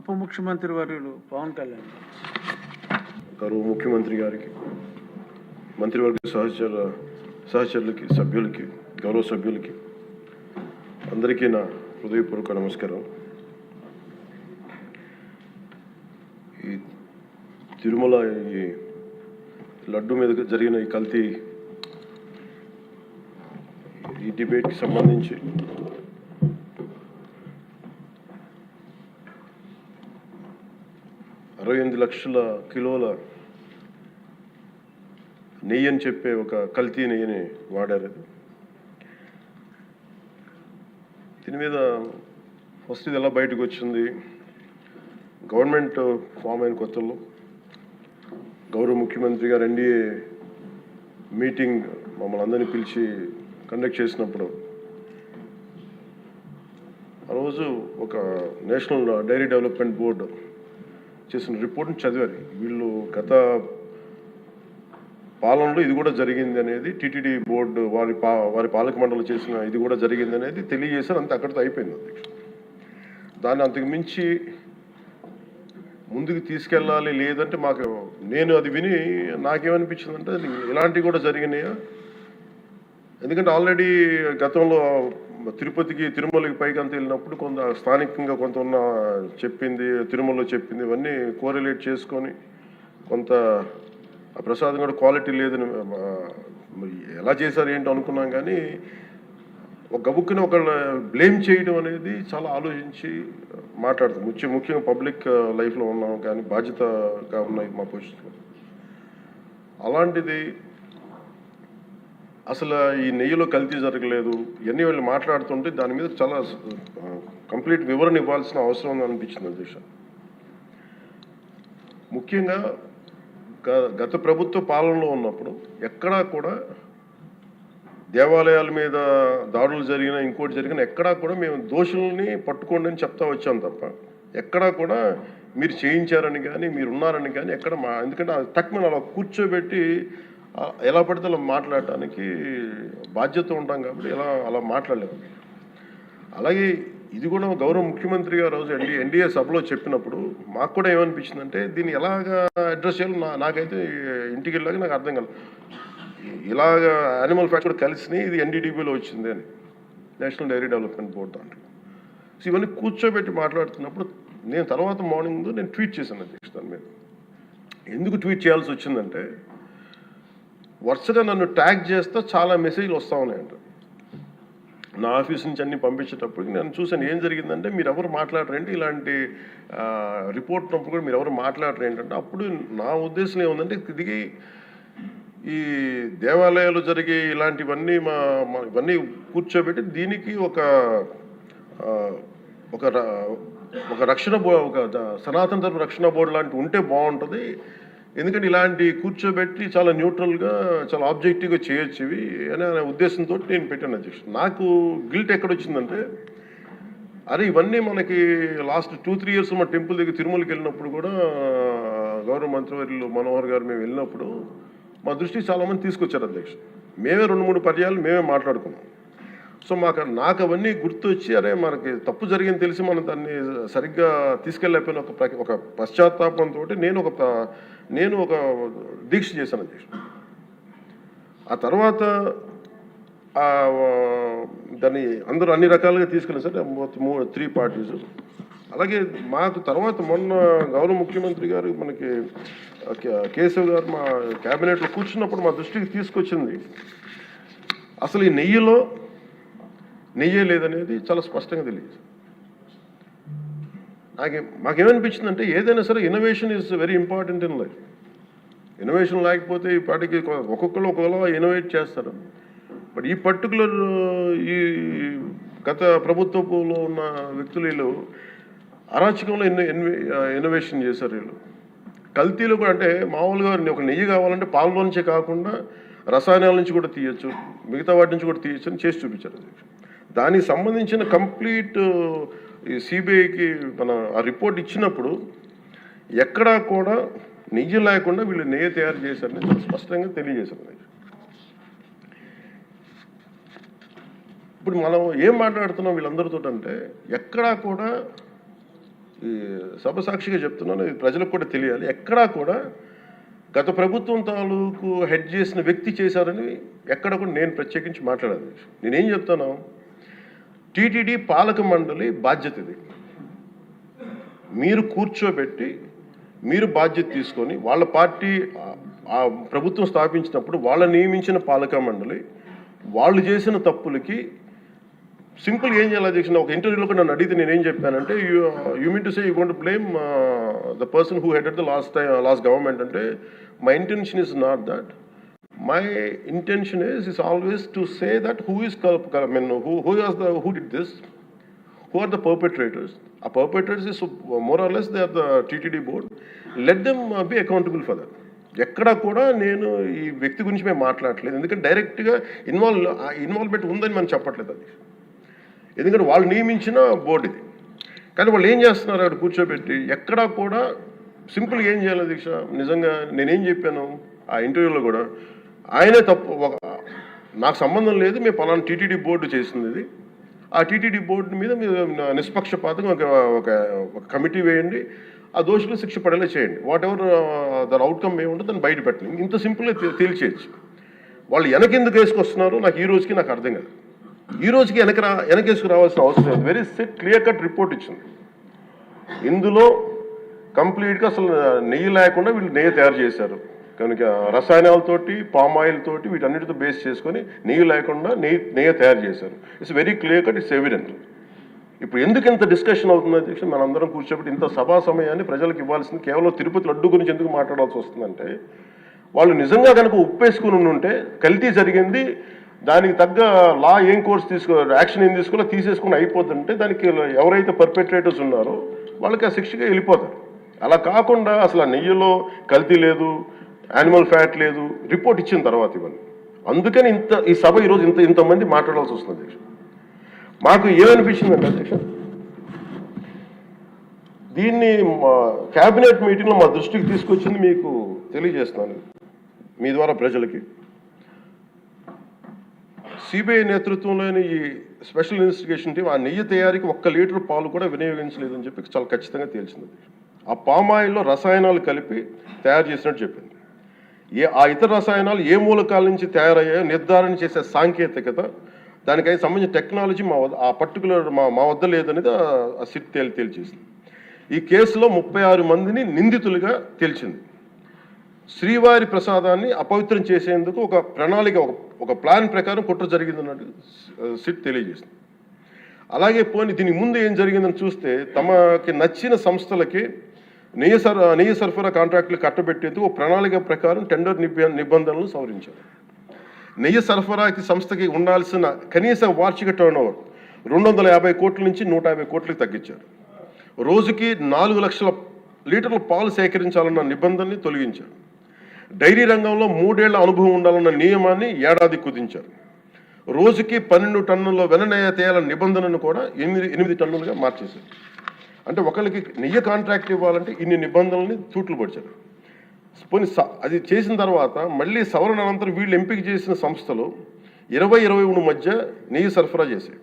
ఉప ముఖ్యమంత్రి వర్యులు పవన్ కళ్యాణ్ గౌరవ ముఖ్యమంత్రి గారికి, మంత్రివర్గ సహచరులకి, సభ్యులకి, గౌరవ సభ్యులకి అందరికీ నా హృదయపూర్వక నమస్కారం. ఈ తిరుమల ఈ లడ్డు మీద జరిగిన ఈ కల్తీ ఈ డిబేట్కి సంబంధించి అరవై 8 లక్షల కిలోల నెయ్యి అని చెప్పే ఒక కల్తీ నెయ్యిని వాడారు. దీని మీద ఫస్ట్ ఇది ఎలా బయటకు వచ్చింది? గవర్నమెంట్ ఫామ్ అయిన కొత్తలో గౌరవ ముఖ్యమంత్రి గారు ఎన్డీఏ మీటింగ్ మమ్మల్ని అందరినీ పిలిచి కండక్ట్ చేసినప్పుడు ఆ రోజు ఒక నేషనల్ డైరీ డెవలప్మెంట్ బోర్డు చేసిన రిపోర్ట్ని చదివారు. వీళ్ళు గత పాలనలో ఇది కూడా జరిగింది అనేది టీటీడీ బోర్డు వారి పాలక మండలి చేసిన ఇది కూడా జరిగింది అనేది తెలియజేశారు. అంతే, అక్కడితో అయిపోయింది అధ్యక్ష. దాన్ని అంతకు మించి ముందుకు తీసుకెళ్ళాలి లేదంటే నేను అది విని నాకేమనిపించిందంటే ఇలాంటివి కూడా జరిగినాయా? ఎందుకంటే ఆల్రెడీ గతంలో తిరుపతికి తిరుమలకి పైకి అంత వెళ్ళినప్పుడు కొంత స్థానికంగా కొంత ఉన్న చెప్పింది, తిరుమలలో చెప్పింది ఇవన్నీ కోరిలేట్ చేసుకొని కొంత ఆ ప్రసాదం కూడా క్వాలిటీ లేదని ఎలా చేశారు ఏంటో అనుకున్నాం. కానీ ఒక గబుక్కుని ఒకళ్ళ బ్లేమ్ చేయడం అనేది చాలా ఆలోచించి మాట్లాడతాం. ముఖ్యంగా పబ్లిక్ లైఫ్లో ఉన్నాం కానీ బాధ్యతగా ఉన్నాయి మా పొజిషన్లో. అలాంటిది అసలు ఈ నెయ్యిలో కల్తీ జరగలేదు ఇవన్నీ వాళ్ళు మాట్లాడుతుంటే దాని మీద చాలా కంప్లీట్ వివరణ ఇవ్వాల్సిన అవసరం ఉంది అనిపించింది అధ్యక్ష. ముఖ్యంగా గత ప్రభుత్వ పాలనలో ఉన్నప్పుడు ఎక్కడా కూడా దేవాలయాల మీద దాడులు జరిగినా ఇంకోటి జరిగినా ఎక్కడా కూడా మేము దోషుల్ని పట్టుకోండి అని చెప్తా వచ్చాం తప్ప ఎక్కడా కూడా మీరు చేయించారని కానీ మీరు ఉన్నారని కానీ ఎక్కడ ఎందుకంటే తక్కువ అలా కూర్చోబెట్టి ఎలా పడితే అలా మాట్లాడటానికి బాధ్యత ఉంటాం కాబట్టి అలా మాట్లాడలేము. అలాగే ఇది కూడా గౌరవ ముఖ్యమంత్రి గారు రోజు ఎన్డీఏ సభలో చెప్పినప్పుడు మాకు కూడా ఏమనిపించిందంటే దీన్ని ఎలాగా అడ్రస్ చేయాలో నాకైతే ఇంటికి వెళ్ళాక నాకు అర్థం కాలేదు. ఇలాగ యానిమల్ ఫ్యాక్ట్ కూడా కలిసి ఇది ఎన్డీడీబీలో వచ్చింది అని నేషనల్ డైరీ డెవలప్మెంట్ బోర్డు దాంట్లో. సో ఇవన్నీ కూర్చోబెట్టి మాట్లాడుతున్నప్పుడు నేను తర్వాత మార్నింగ్ నేను ట్వీట్ చేశాను అధ్యక్ష. దాని మీద ఎందుకు ట్వీట్ చేయాల్సి వచ్చిందంటే వరుసగా నన్ను ట్యాగ్ చేస్తే చాలా మెసేజ్లు వస్తూ ఉన్నాయంట. నా ఆఫీస్ నుంచి అన్ని పంపించేటప్పటికి నేను చూసాను ఏం జరిగిందంటే మీరు ఎవరు మాట్లాడరేంటి, ఇలాంటి రిపోర్ట్ ఉన్నప్పుడు కూడా మీరు ఎవరు మాట్లాడరు ఏంటంటే అప్పుడు నా ఉద్దేశం ఏముందంటే ఇది ఈ దేవాలయాలు జరిగే ఇలాంటివన్నీ ఇవన్నీ కూర్చోబెట్టి దీనికి ఒక రక్షణ ఒక సనాతన ధర్మ రక్షణ బోర్డు లాంటివి ఉంటే బాగుంటుంది. ఎందుకంటే ఇలాంటి కూర్చోబెట్టి చాలా న్యూట్రల్గా చాలా ఆబ్జెక్టివ్గా చేయొచ్చు ఇవి అనే ఉద్దేశంతో నేను పెట్టాను అధ్యక్ష. నాకు గిల్ట్ ఎక్కడొచ్చిందంటే అరే ఇవన్నీ మనకి లాస్ట్ 2-3 ఇయర్స్ మా టెంపుల్ దగ్గర తిరుమలకి వెళ్ళినప్పుడు కూడా గౌరవ మంత్రివర్యులు మనోహర్ గారు మేము వెళ్ళినప్పుడు మా దృష్టికి చాలామంది తీసుకొచ్చారు అధ్యక్ష. మేమే 2-3 పర్యాలు మేమే మాట్లాడుకున్నాం. సో నాకు అవన్నీ గుర్తొచ్చి అరే మనకి తప్పు జరిగింది తెలిసి మనం దాన్ని సరిగ్గా తీసుకెళ్ళకపోయిన ఒక పశ్చాత్తాపంతో నేను ఒక దీక్ష చేశాను అధ్యక్ష. ఆ తర్వాత దాన్ని అందరూ అన్ని రకాలుగా తీసుకెళ్ళారు సార్ 3 పార్టీస్. అలాగే మాకు తర్వాత మొన్న గౌరవ ముఖ్యమంత్రి గారు మనకి కేశవ్ గారు మా క్యాబినెట్లో కూర్చున్నప్పుడు మా దృష్టికి తీసుకొచ్చింది అసలు ఈ నెయ్యే లేదనేది చాలా స్పష్టంగా తెలియదు. మాకేమనిపించిందంటే ఏదైనా సరే innovation is very important in life. Innovation లేకపోతే ఈ పాటికి ఒక్కొక్కరు ఒకవేళ ఇన్నోవేట్ చేస్తారు. బట్ ఈ పర్టికులర్ ఈ గత ప్రభుత్వంలో ఉన్న వ్యక్తులు వీళ్ళు అరాచకంలో ఇన్నోవేషన్ చేశారు. వీళ్ళు కల్తీలు కూడా అంటే మామూలుగా ఒక నెయ్యి కావాలంటే పాలలో నుంచే కాకుండా రసాయనాల నుంచి కూడా తీయచ్చు, మిగతా వాటి నుంచి కూడా తీయచ్చు అని చేసి చూపించారు. దానికి సంబంధించిన కంప్లీట్ ఈ సిబిఐకి ఆ రిపోర్ట్ ఇచ్చినప్పుడు ఎక్కడా కూడా నెయ్యి లేకుండా వీళ్ళు నెయ్యి తయారు చేశారని స్పష్టంగా తెలియజేశారు. ఇప్పుడు మనం ఏం మాట్లాడుతున్నాం వీళ్ళందరితో అంటే ఎక్కడా కూడా ఈ సభ సాక్షిగా చెప్తున్నాను, ఇది ప్రజలకు కూడా తెలియాలి. ఎక్కడా కూడా గత ప్రభుత్వం తాలూకు హెడ్ చేసిన వ్యక్తి చేశారని ఎక్కడ కూడా నేను ప్రత్యేకించి మాట్లాడాలి. నేనేం చెప్తాను, టీటీడీ పాలక మండలి బాధ్యత ఇది. మీరు కూర్చోబెట్టి మీరు బాధ్యత తీసుకొని వాళ్ళ పార్టీ ఆ ప్రభుత్వం స్థాపించినప్పుడు వాళ్ళ నియమించిన పాలక మండలి వాళ్ళు చేసిన తప్పులకి సింపుల్ ఏం చేయాలి అధ్యక్ష, ఒక ఇంటర్వ్యూలో కూడా నన్ను అడిగితే నేనేం చెప్పానంటే, you mean to say you going to blame the person who headed the last government అంటే, my intention is not that. My intention is always to say that who did this, who are the perpetrators. A perpetrators is more or less they are the TTD board. Let them be accountable for that. ఎక్కడ కూడా నేను ఈ వ్యక్తి గురించి మేము మాట్లాడలేదు, ఎందుకంటే డైరెక్ట్గా ఇన్వాల్వ్మెంట్ ఉందని మనం చెప్పట్లేదు అది, ఎందుకంటే వాళ్ళు నియమించిన బోర్డు ఇది. కానీ వాళ్ళు ఏం చేస్తున్నారు అక్కడ కూర్చోబెట్టి, ఎక్కడా కూడా సింపుల్గా ఏం చేయాలి దీక్ష, నిజంగా నేనేం చెప్పాను ఆ ఇంటర్వ్యూలో కూడా, ఆయనే తప్పు, నాకు సంబంధం లేదు, మేము పలానా టీటీడీ బోర్డు చేసింది ఇది, ఆ టీటీడీ బోర్డు మీద మీరు నిష్పక్షపాతంగా ఒక కమిటీ వేయండి, ఆ దోషులు శిక్ష పడేలా చేయండి, వాట్ ఎవర్ దాని అవుట్కమ్ ఏముంటుందో దాన్ని బయట పెట్టండి, ఇంత సింపుల్గా తేల్చేయచ్చు. వాళ్ళు వెనకెందుకు వేసుకొస్తున్నారు నాకు ఈ రోజుకి నాకు అర్థం కాదు. ఈ రోజుకి వెనకేసుకు రావాల్సిన అవసరం లేదు. వెరీ క్లియర్ కట్ రిపోర్ట్ ఇచ్చింది. ఇందులో కంప్లీట్గా అసలు నెయ్యి లేకుండా వీళ్ళు నెయ్యి తయారు చేశారు కనుక, రసాయనాలతోటి పామ్ ఆయిల్ తోటి వీటన్నిటితో బేస్ చేసుకొని నెయ్యి లేకుండా నెయ్యి తయారు చేశారు. It's very clear cut, it's evident. ఇప్పుడు ఎందుకు ఇంత డిస్కషన్ అవుతుంది అధ్యక్ష, మనందరం కూర్చోబెట్టి ఇంత సభా సమయాన్ని ప్రజలకు ఇవ్వాల్సింది కేవలం తిరుపతి లడ్డు గురించి ఎందుకు మాట్లాడాల్సి వస్తుందంటే, వాళ్ళు నిజంగా కనుక ఉప్పేసుకుని ఉంటే కల్తీ జరిగింది, దానికి తగ్గ లా ఏం కోర్స్ యాక్షన్ ఏం తీసుకోవాలో తీసేసుకుని అయిపోతుంటే, దానికి ఎవరైతే పర్పెట్రేటర్స్ ఉన్నారో వాళ్ళకి ఆ శిక్షగా వెళ్ళిపోతారు. అలా కాకుండా అసలు ఆ నెయ్యిలో కల్తీ లేదు, యానిమల్ ఫ్యాట్ లేదు, రిపోర్ట్ ఇచ్చిన తర్వాత ఇవన్నీ. అందుకని ఈ సభ ఈరోజు ఇంతమంది మాట్లాడాల్సి వస్తుంది అధ్యక్ష. మాకు ఏమనిపించిందంటే అధ్యక్ష, దీన్ని క్యాబినెట్ మీటింగ్లో మా దృష్టికి తీసుకొచ్చింది మీకు తెలియజేస్తున్నాను మీ ద్వారా ప్రజలకి. సిబిఐ నేతృత్వంలోని ఈ స్పెషల్ ఇన్వెస్టిగేషన్ టీం ఆ నెయ్యి తయారీకి 1 లీటర్ పాలు కూడా వినియోగించలేదని చెప్పి చాలా ఖచ్చితంగా తేల్చింది. ఆ పామాయిల్లో రసాయనాలు కలిపి తయారు చేసినట్టు చెప్పింది. ఆ ఇతర రసాయనాలు ఏ మూలకాల నుంచి తయారయ్యాయో నిర్ధారణ చేసే సాంకేతికత, దానికి సంబంధించిన టెక్నాలజీ ఆ పర్టికులర్ మా వద్ద లేదనేది ఆ సిట్ తేల్చేసింది. ఈ కేసులో 36 మందిని నిందితులుగా తేల్చింది. శ్రీవారి ప్రసాదాన్ని అపవిత్రం చేసేందుకు ఒక ప్రణాళిక, ఒక ప్లాన్ ప్రకారం కుట్ర జరిగిందన్నట్టు సిట్ తెలియజేసింది. అలాగే దీనికి ముందు ఏం జరిగిందని చూస్తే, తమకి నచ్చిన సంస్థలకి నెయ్యి సరఫరా కాంట్రాక్టులు కట్టబెట్టేందుకు ఒక ప్రణాళిక ప్రకారం టెండర్ నిబంధనలు సవరించారు. నెయ్యి సరఫరాకి సంస్థకి ఉండాల్సిన కనీస వార్షిక టర్నోవర్ 250 కోట్ల నుంచి 150 కోట్లకు తగ్గించారు. రోజుకి 4 లక్షల లీటర్ల పాలు సేకరించాలన్న నిబంధనని తొలగించారు. డైరీ రంగంలో 3 ఏళ్ల అనుభవం ఉండాలన్న నియమాన్ని ఏడాది కుదించారు. రోజుకి 12 టన్నుల వెన్నెయ్య తేయాలన్న నిబంధనను కూడా 8 టన్నులుగా మార్చేశారు. అంటే ఒకరికి నెయ్యి కాంట్రాక్ట్ ఇవ్వాలంటే ఇన్ని నిబంధనల్ని తూట్లు పడిచారు. అది చేసిన తర్వాత మళ్ళీ సవరణ అనంతరం వీళ్ళు ఎంపిక చేసిన సంస్థలు 20-23 మధ్య నెయ్యి సరఫరా చేశాయి.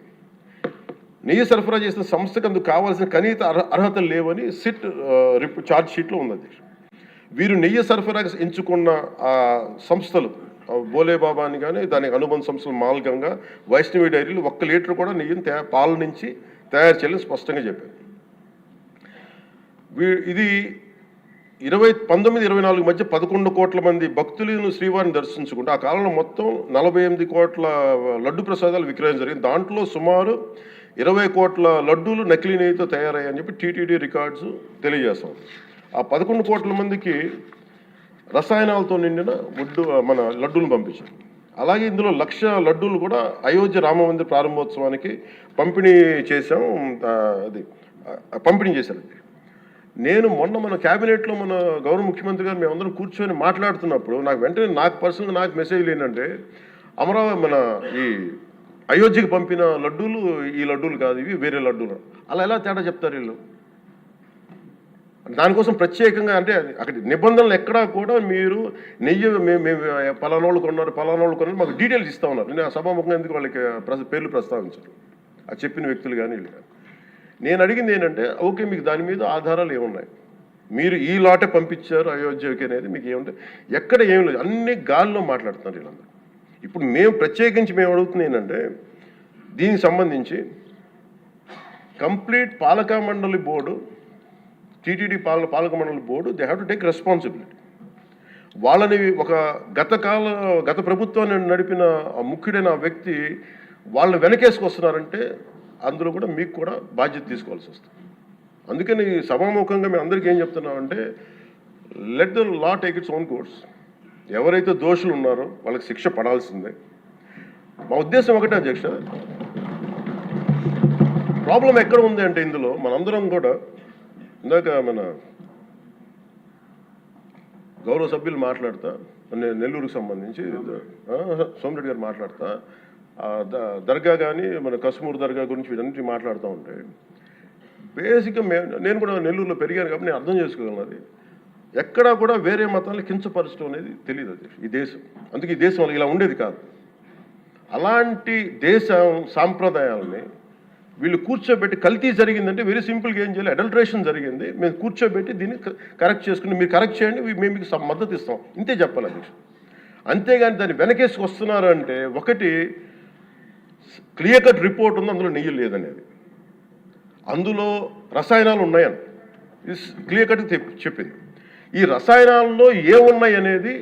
నెయ్యి సరఫరా చేసిన సంస్థకు అందుకు కావాల్సిన కనీస అర్హతలు లేవని సిట్ ఛార్జ్ షీట్లో ఉంది. వీరు నెయ్యి సరఫరాకి ఎంచుకున్న ఆ సంస్థలు బోలేబాబా అని కానీ దానికి అనుబంధ సంస్థలు మాల్గంగా, వైష్ణవి డైరీలు 1 లీటర్ కూడా నెయ్యిని పాల నుంచి తయారు చేయాలని స్పష్టంగా చెప్పారు. ఇది 1924 మధ్య 11 కోట్ల మంది భక్తులను శ్రీవారిని దర్శించుకుంటే ఆ కాలంలో మొత్తం 48 కోట్ల లడ్డు ప్రసాదాలు విక్రయం జరిగింది. దాంట్లో సుమారు 20 కోట్ల లడ్డూలు నకిలీ నెయ్యితో తయారయ్యాయని చెప్పి టీటీడీ రికార్డ్స్ తెలియజేస్తాం. ఆ 11 కోట్ల మందికి రసాయనాలతో నిండిన మన లడ్డూలను పంపించారు. అలాగే ఇందులో 1,00,000 లడ్డూలు కూడా అయోధ్య రామ మందిర ప్రారంభోత్సవానికి పంపిణీ చేశారు. నేను మొన్న మన క్యాబినెట్లో మన గౌరవ ముఖ్యమంత్రి గారు మేమందరం కూర్చొని మాట్లాడుతున్నప్పుడు నాకు పర్సనల్గా నాకు మెసేజ్లు ఏంటంటే, మన ఈ అయోధ్యకి పంపిన లడ్డూలు ఈ లడ్డూలు కాదు, ఇవి వేరే లడ్డూలు. అలా ఎలా తేడా చెప్తారు వీళ్ళు? దానికోసం ప్రత్యేకంగా అంటే అక్కడ నిబంధనలు ఎక్కడా కూడా మీరు నెయ్యి మేము పలానోళ్ళు కొన్నారు మాకు డీటెయిల్స్ ఇస్తూ ఉన్నారు. నేను ఆ సభాముఖంగా ఎందుకు వాళ్ళకి పేర్లు ప్రస్తావించారు, అది చెప్పిన వ్యక్తులు కానీ వీళ్ళు కానీ. నేను అడిగింది ఏంటంటే ఓకే, మీకు దాని మీద ఆధారాలు ఏమున్నాయి, మీరు ఈ లాటే పంపించారు అయోధ్యకి అనేది మీకు ఏముంటాయి, ఎక్కడ ఏం లేదు, అన్ని గాల్లో మాట్లాడుతున్నారు వీళ్ళందరూ. ఇప్పుడు మేము ప్రత్యేకించి మేము అడుగుతుంది ఏంటంటే దీనికి సంబంధించి కంప్లీట్ పాలక మండలి బోర్డు, టీటీడీ పాలక మండలి board, they have to take responsibility. వాళ్ళని ఒక గత ప్రభుత్వాన్ని నడిపిన ముఖ్యుడైన వ్యక్తి వాళ్ళని వెనకేసుకొస్తున్నారంటే అందులో కూడా మీకు కూడా బాధ్యత తీసుకోవాల్సి వస్తుంది. అందుకని సభాముఖంగా మేము అందరికీ ఏం చెప్తున్నామంటే let the law take its own course. ఎవరైతే దోషులు ఉన్నారో వాళ్ళకి శిక్ష పడాల్సిందే. మా ఉద్దేశం ఒకటే అధ్యక్ష, ప్రాబ్లం ఎక్కడ ఉంది అంటే ఇందులో మనందరం కూడా ఇందాక మన గౌరవ సభ్యులు మాట్లాడతా, నెల్లూరుకు సంబంధించి సోమిరెడ్డి గారు మాట్లాడతా దర్గా కానీ మన కసుమూరు దర్గా గురించి వీటన్నిటి మాట్లాడుతూ ఉంటే బేసిక్గా నేను కూడా నెల్లూరులో పెరిగాను కాబట్టి నేను అర్థం చేసుకోగలను. అది ఎక్కడా కూడా వేరే మతాలను కించపరచడం అనేది తెలియదు అది ఈ దేశం. అందుకే ఈ దేశం ఇలా ఉండేది కాదు. అలాంటి దేశం సాంప్రదాయాలని వీళ్ళు కూర్చోబెట్టి కల్తీ జరిగిందంటే వెరీ సింపుల్గా ఏం చేయాలి, అడల్ట్రేషన్ జరిగింది, మేము కూర్చోబెట్టి దీన్ని కరెక్ట్ చేసుకుని మీరు కరెక్ట్ చేయండి, మేము మీకు మద్దతు ఇస్తాం, ఇంతే చెప్పాలి అధ్యక్ష. అంతేగాని దాన్ని వెనకేసి వస్తున్నారు అంటే ఒకటి క్లియర్ కట్ రిపోర్ట్ ఉంది, అందులో నెయ్యి లేదనేది, అందులో రసాయనాలు ఉన్నాయని ఇది క్లియర్ కట్ చెప్పింది. ఈ రసాయనాల్లో ఏమున్నాయి అనేది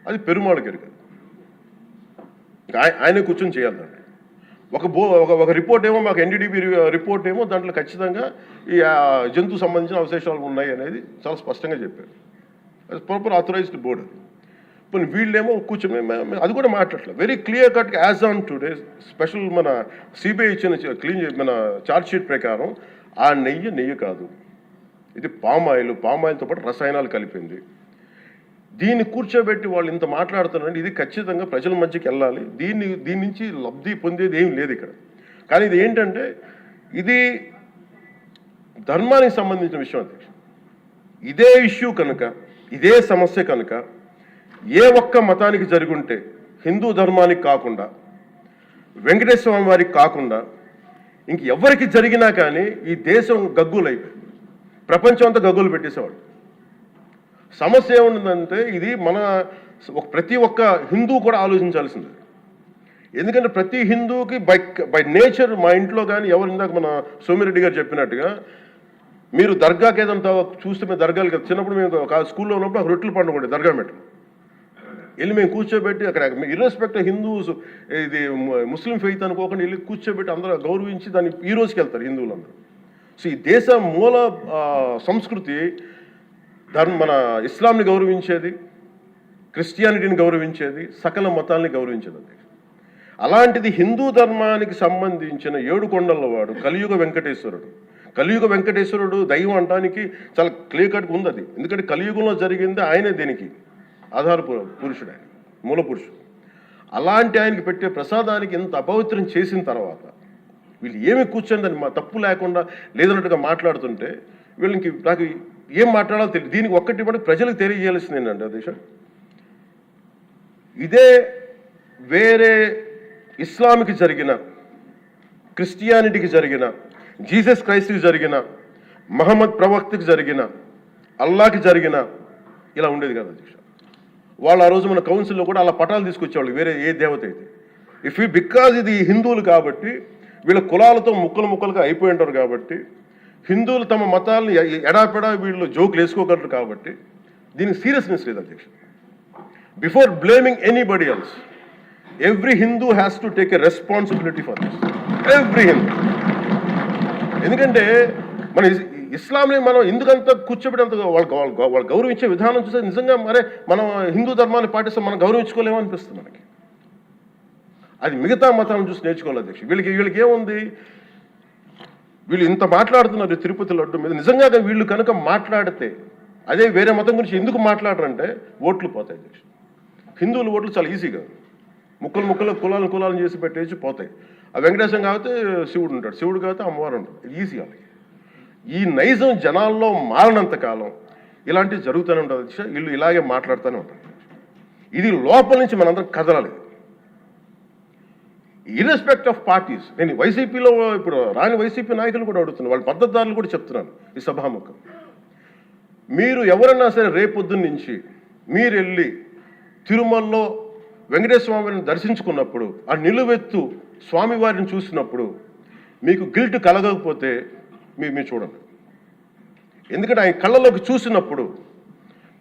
అది పెరుమాళ్ గారికి, ఆయన కూర్చొని చేయాలండి. ఒక రిపోర్ట్ ఏమో మాకు ఎన్డీడీబీ రిపోర్ట్ ఏమో దాంట్లో ఖచ్చితంగా ఈ జంతు సంబంధించిన అవశేషాలు ఉన్నాయి అనేది చాలా స్పష్టంగా చెప్పారు. అది ప్రాపర్ ఆథరైజ్డ్ బోర్డు. ఇప్పుడు వీళ్ళేమో కూర్చొని అది కూడా మాట్లాడలేదు. Very clear cut as on today special మన సిబిఐ ఇచ్చిన మన ఛార్జ్ షీట్ ప్రకారం ఆ నెయ్యి కాదు, ఇది పామాయిల్తో పాటు రసాయనాలు కలిపింది. దీన్ని కూర్చోబెట్టి వాళ్ళు ఇంత మాట్లాడుతున్నారంటే ఇది ఖచ్చితంగా ప్రజల మధ్యకి వెళ్ళాలి. దీని నుంచి లబ్ధి పొందేది ఏం లేదు ఇక్కడ. కానీ ఇది ఏంటంటే ఇది ధర్మానికి సంబంధించిన విషయం అధ్యక్ష. ఇదే ఇష్యూ కనుక, ఇదే సమస్య కనుక ఏ ఒక్క మతానికి జరుగుంటే, హిందూ ధర్మానికి కాకుండా, వెంకటేశ్వర స్వామి వారికి కాకుండా ఇంకెవరికి జరిగినా కానీ ఈ దేశం గగ్గులైపోయి ప్రపంచం అంతా గగ్గులు పెట్టేసేవాడు. సమస్య ఏముందంటే ఇది ప్రతి ఒక్క హిందూ కూడా ఆలోచించాల్సింది. ఎందుకంటే ప్రతి హిందూకి బై నేచర్ మా ఇంట్లో కానీ ఎవరు ఇందాక మన సోమిరెడ్డి గారు చెప్పినట్టుగా మీరు దర్గాకి ఏదంతా చూస్తే మేము దర్గాలు కదా, చిన్నప్పుడు మేము స్కూల్లో ఉన్నప్పుడు రొట్టెలు పండుగ దర్గా మెట్లు వెళ్ళి మేము కూర్చోబెట్టి అక్కడ ఇర్రెస్పెక్ట్ హిందూస్ ఇది ముస్లిం ఫెయిత్ అనుకోకుండా వెళ్ళి కూర్చోబెట్టి అందరూ గౌరవించి దాన్ని ఈ రోజుకి వెళ్తారు హిందువులందరూ. సో ఈ దేశ మూల సంస్కృతి మన ఇస్లాంని గౌరవించేది, క్రిస్టియానిటీని గౌరవించేది, సకల మతాల్ని గౌరవించేది. అలాంటిది హిందూ ధర్మానికి సంబంధించిన 7 కొండల వాడు కలియుగ వెంకటేశ్వరుడు దైవం అనడానికి చాలా క్లియర్ కట్గా ఉంది అది. ఎందుకంటే కలియుగంలో జరిగింది ఆయనే, దీనికి ఆధార పురుషుడు, ఆయన మూల పురుషుడు. అలాంటి ఆయనకి పెట్టే ప్రసాదానికి ఇంత అపవిత్రం చేసిన తర్వాత వీళ్ళు ఏమి కూర్చొని దాన్ని తప్పు లేకుండా లేదన్నట్టుగా మాట్లాడుతుంటే వీళ్ళకి నాకు ఏం మాట్లాడాలో తెలియదు. దీనికి ఒక్కటి కూడా ప్రజలకు తెలియజేయాల్సింది ఏంటంటే అధ్యక్ష, ఇదే వేరే ఇస్లాంకి జరిగిన, క్రిస్టియానిటీకి జరిగిన, జీసస్ క్రైస్ట్కి జరిగిన, మహమ్మద్ ప్రవక్తకి జరిగిన, అల్లాకి జరిగిన ఇలా ఉండేది కదా అధ్యక్ష. వాళ్ళు ఆ రోజు మన కౌన్సిల్లో కూడా అలా పటాలు తీసుకొచ్చేవాళ్ళు వేరే ఏ దేవత అయితే. బికాజ్ ఇది హిందువులు కాబట్టి వీళ్ళ కులాలతో ముక్కలుగా అయిపోయి ఉంటారు కాబట్టి హిందువులు తమ మతాలను ఎడాపెడా వీళ్ళు జోకులు వేసుకోగలరు కాబట్టి దీనికి సీరియస్నెస్ లేదు అధ్యక్ష. Before blaming anybody else, every Hindu has to take a responsibility for this, every Hindu. ఎందుకంటే మన ఇస్లాంని మనం ఎందుకంత కూర్చోబెట్టేంత వాళ్ళు గౌరవించే విధానం చూస్తే నిజంగా మనం హిందూ ధర్మాన్ని పాటిస్తే మనం గౌరవించుకోలేమో అనిపిస్తుంది మనకి. అది మిగతా మతాలను చూసి నేర్చుకోవాలి అధ్యక్ష. వీళ్ళకి ఏముంది, వీళ్ళు ఇంత మాట్లాడుతున్నారు తిరుపతి లడ్డు మీద. నిజంగా వీళ్ళు కనుక మాట్లాడితే అదే వేరే మతం గురించి ఎందుకు మాట్లాడరంటే ఓట్లు పోతాయి అధ్యక్ష. హిందువుల ఓట్లు చాలా ఈజీగా ముక్కలు కులాలను చేసి పెట్టేసి పోతాయి. ఆ వెంకటేశ్వరం కాబట్టి శివుడు ఉంటాడు, శివుడు కాబట్టి అమ్మవారు ఉంటాడు, ఈజీ వాళ్ళకి. ఈ నైజం జనాల్లో మారినంత కాలం ఇలాంటివి జరుగుతూనే ఉంటుంది అధ్యక్ష. వీళ్ళు ఇలాగే మాట్లాడుతూనే ఉంటారు. ఇది లోపల నుంచి మనందరం కదలాలి. ఇర్రెస్పెక్ట్ ఆఫ్ పార్టీస్. నేను వైసీపీలో ఇప్పుడు రాని వైసీపీ నాయకులు కూడా అడుగుతున్నాను, వాళ్ళ మద్దతుదారులు కూడా చెప్తున్నాను ఈ సభాముఖం. మీరు ఎవరన్నా సరే రేపొద్దున్న నుంచి మీరు వెళ్ళి తిరుమలలో వెంకటేశ్వర స్వామిని దర్శించుకున్నప్పుడు, ఆ నిలువెత్తు స్వామివారిని చూసినప్పుడు మీకు గిల్ట్ కలగకపోతే మీరు చూడండి. ఎందుకంటే ఆయన కళ్ళలోకి చూసినప్పుడు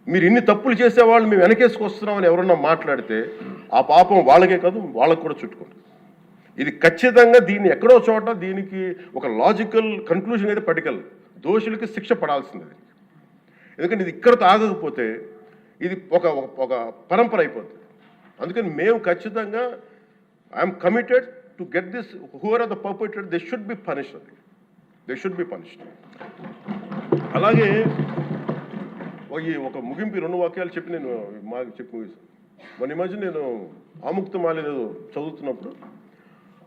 మీరు ఇన్ని తప్పులు చేసేవాళ్ళు మేము వెనకేసుకొస్తున్నామని ఎవరన్నా మాట్లాడితే ఆ పాపం వాళ్ళకే కాదు, వాళ్ళకు కూడా చుట్టుకుంటుంది. ఇది ఖచ్చితంగా దీన్ని ఎక్కడో చోట దీనికి ఒక లాజికల్ కన్క్లూజన్ అయితే పట్టుకెళ్ళదు. దోషులకి శిక్ష పడాల్సింది. ఎందుకంటే ఇది ఇక్కడతో ఆగకపోతే ఇది ఒక పరంపర అయిపోతుంది. అందుకని మేము ఖచ్చితంగా I'm committed to get this, who are the perpetrator, they should be punished. They should be punished. అలాగే ఒక ముగింపు 2 వాక్యాలు చెప్పి నేను చెప్పి ముగిస్తాను. మొన్న మధ్య నేను ఆముక్తమాల్య చదువుతున్నప్పుడు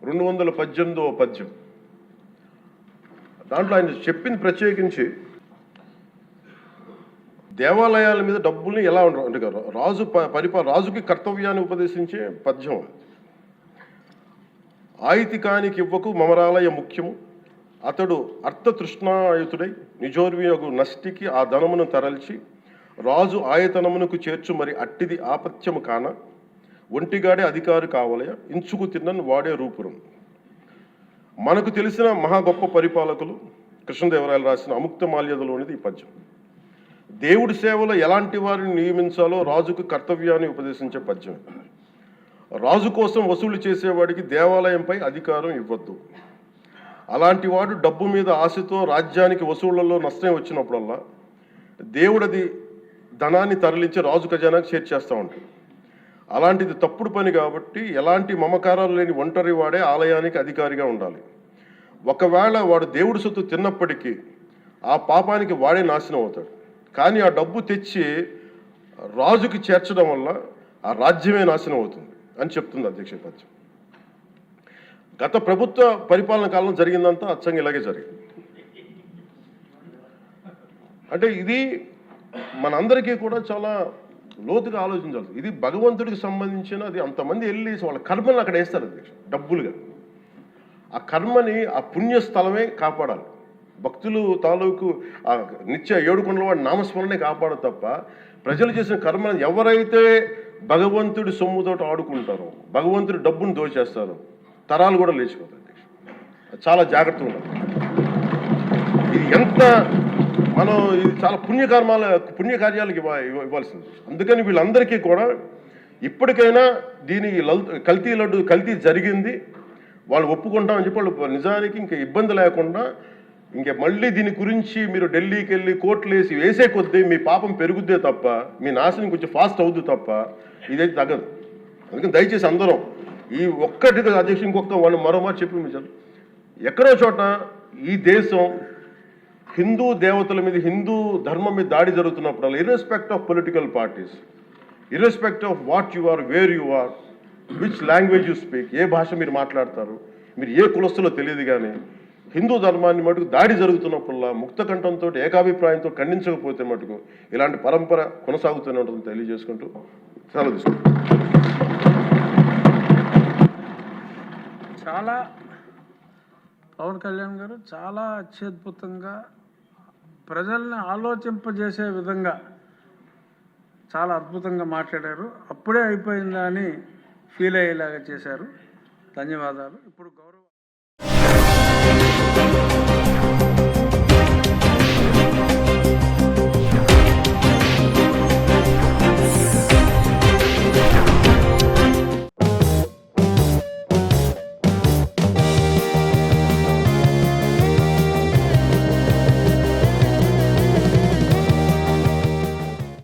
218వ పద్యం, దాంట్లో ఆయన చెప్పింది ప్రత్యేకించి దేవాలయాల మీద డబ్బుల్ని ఎలా ఉండరు అంటే రాజుకి కర్తవ్యాన్ని ఉపదేశించే పద్యం. ఆయితికానికి ఇవ్వకు మమరాలయ ముఖ్యము, అతడు అర్థతృష్ణాయుతుడై నిజోర్వియగు నష్టికి ఆ ధనమును తరల్చి రాజు ఆయతనమునకు చేర్చు మరి అట్టిది ఆపత్యము కాన, ఒంటిగాడే అధికారి కావలయ ఇంచుకు తిన్నను వాడే రూపురం. మనకు తెలిసిన మహా గొప్ప పరిపాలకులు కృష్ణదేవరాయలు రాసిన అముక్తమాల్యదలోనిది ఈ పద్యం. దేవుడి సేవలో ఎలాంటి వారిని నియమించాలో రాజుకు కర్తవ్యాన్ని ఉపదేశించే పద్యం. రాజు కోసం వసూలు చేసేవాడికి దేవాలయంపై అధికారం ఇవ్వద్దు. అలాంటి వాడు డబ్బు మీద ఆశతో రాజ్యానికి వసూళ్లలో నష్టం వచ్చినప్పుడల్లా దేవుడది ధనాన్ని తరలించి రాజు ఖజానాకు చేర్చేస్తూ ఉంటాడు. అలాంటిది తప్పుడు పని కాబట్టి ఎలాంటి మమకారాలు లేని ఒంటరి వాడే ఆలయానికి అధికారిగా ఉండాలి. ఒకవేళ వాడు దేవుడి సొత్తు తిన్నప్పటికీ ఆ పాపానికి వాడే నాశనం అవుతాడు. కానీ ఆ డబ్బు తెచ్చి రాజుకి చేర్చడం వల్ల ఆ రాజ్యమే నాశనం అవుతుంది అని చెప్తుంది అధ్యక్ష పద్యం. గత ప్రభుత్వ పరిపాలన కాలంలో జరిగిందంతా అచ్చంగా ఇలాగే జరిగింది. అంటే ఇది మనందరికీ కూడా చాలా లోతుగా ఆలోచించాలి. ఇది భగవంతుడికి సంబంధించిన, అది అంతమంది వెళ్ళి వాళ్ళ కర్మని అక్కడ వేస్తారు అధ్యక్ష డబ్బులుగా. ఆ కర్మని ఆ పుణ్యస్థలమే కాపాడాలి. భక్తులు తాలూకు ఆ నిత్య 7 కొండల వాడి నామస్మరణే కాపాడు తప్ప ప్రజలు చేసిన కర్మను ఎవరైతే భగవంతుడి సొమ్ముతోటి ఆడుకుంటారో, భగవంతుడి డబ్బును దోచేస్తారో తరాలు కూడా లేచిపోతాయి. చాలా జాగ్రత్తగా ఉండాలి. ఇది ఎంత ఇది చాలా పుణ్యకార్యాలకు ఇవ్వాల్సింది. అందుకని వీళ్ళందరికీ కూడా ఇప్పటికైనా కల్తీ జరిగింది, వాళ్ళు ఒప్పుకుంటామని చెప్పి వాళ్ళు నిజానికి ఇంకా ఇబ్బంది లేకుండా ఇంక మళ్ళీ దీని గురించి మీరు ఢిల్లీకి వెళ్ళి కోర్టులు వేసే కొద్దీ మీ పాపం పెరుగుద్దే తప్ప మీ నాశనం కొంచెం ఫాస్ట్ అవుద్ది తప్ప ఇదైతే తగ్గదు. అందుకని దయచేసి అందరం ఈ ఒక్కటి అధ్యక్షుడు ఇంకొక మరో మాట చెప్పి మించాలి. ఎక్కడో చోట ఈ దేశం హిందూ దేవతల మీద, హిందూ ధర్మం మీద దాడి జరుగుతున్నప్పుడు irrespective of political parties, irrespective of what you are, where you are, which language you speak, ఏ భాష మీరు మాట్లాడతారు, మీరు ఏ కులస్తులో తెలియదు, కానీ హిందూ ధర్మాన్ని మటుకు దాడి జరుగుతున్నప్పుడల్లా ముక్తకంఠంతో ఏకాభిప్రాయంతో ఖండించకపోతే మటుకు ఇలాంటి పరంపర కొనసాగుతూనే ఉంటుందని తెలియజేసుకుంటూ సెలవు తీసుకుంటాం. చాలా పవన్ కళ్యాణ్ గారు చాలా అత్యద్భుతంగా ప్రజల్ని ఆలోచింపజేసే విధంగా చాలా అద్భుతంగా మాట్లాడారు. అప్పుడే అయిపోయిందా అని ఫీల్ అయ్యేలాగా చేశారు. ధన్యవాదాలు. ఇప్పుడు గౌరవ